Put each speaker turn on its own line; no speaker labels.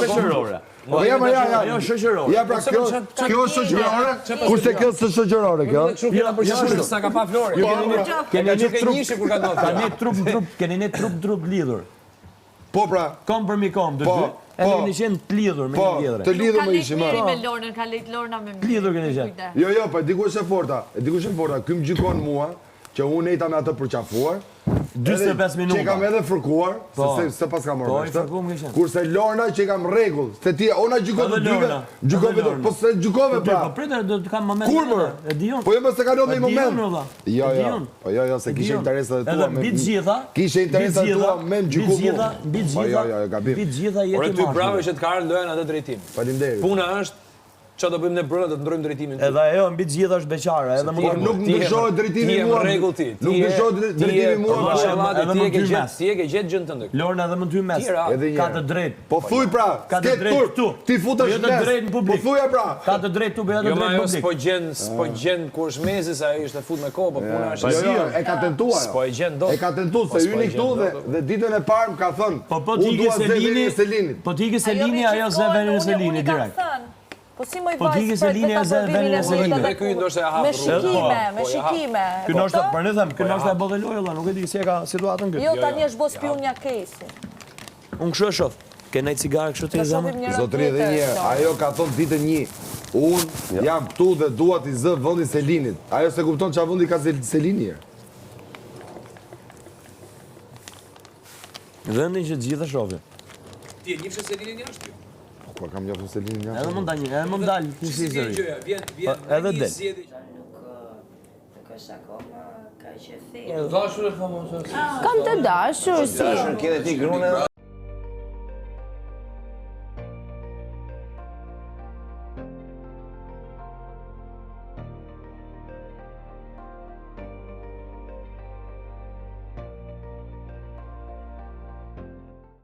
shoqërore.
Jo shoqërore.
Ja pra kjo është shoqërore, kurse kjo është shoqërore kjo.
Jo, sa ka pa Flori.
Keni
ne trup lidhur.
Po pra.
Kom për mi kom, dy. Edhe keni qenë të lidhur me një tjetrën.
Të lidhur më ishim.
me Lornën, ka lejt Lorna me
lidhur keni qenë.
Jo, po dikush e forta. Ky më gjykon mua që unë ejta me atë përqafuar.
45 minuta.
Që kam edhe fërkuar, se pas kam marrë. Kurse Lorna që kam rregull, se ti ona gjykove dyve, po se gjykove pra.
Po pritet do të kam moment.
Kur më?
E diun.
Po jo më se kalon në moment. Jo, se kishe interesat e tua
me. Mbi të gjitha.
Kishe interesat e tua me gjykuar.
Mbi të gjitha. Mbi të gjitha jeti
marrë. Por ty bravo që të ka ardhur lojën atë drejtim.
Faleminderit.
Puna është çfarë do bëjmë ne brenda të ndrojmë drejtimin.
Edhe ajo mbi të gjitha është beqare, edhe
nuk ndryshohet drejtimi mua. Nuk ndryshohet drejtimi mua.
Mashallah, ti e ke gjetë gjën tënde.
Lorna edhe më ty mes. Ka të drejtë.
Po thuj pra.
Ka të drejtë këtu.
Ti futesh
të drejtë në publik.
Po thuja pra.
Ka të drejtë këtu, bëja të drejtë në publik.
S'po gjen kur është mesi sa ai ishte fut me kohë, po puna është
asaj. Jo, e ka tentuar.
S'po e gjen dot.
E ka tentuar se hyni këtu dhe ditën e parë më ka thënë.
Po ti ke Selinit. Po ti ke Selini, ajo se vjen Selini direkt.
Po si më i
Po ti ke Selini e ze vjen Selini.
Ky ndoshta e hap
rrugën. Me shikime.
Ky ndoshta, për ne them, ky ndoshta e bollë lojë valla, nuk e di si e ka situatën këtu.
Jo, tani është bos spiun një kesi.
Unë kështu e shoh. Ke ndaj cigare kështu të zemë?
Zotëri edhe një, ajo ka thonë ditën 1. Unë jam këtu dhe dua t'i zë vendin Selinit. Ajo se kupton çfarë vendi ka Selini.
Vendin që të gjithë shohin.
Ti e njeh se Selini jashtë?
Po kam njohur Selinin jashtë.
Edhe mund ta njeh, edhe mund dal në sezon. Edhe del.
Kam të dashur, si.
Dashur, kje dhe ti grune.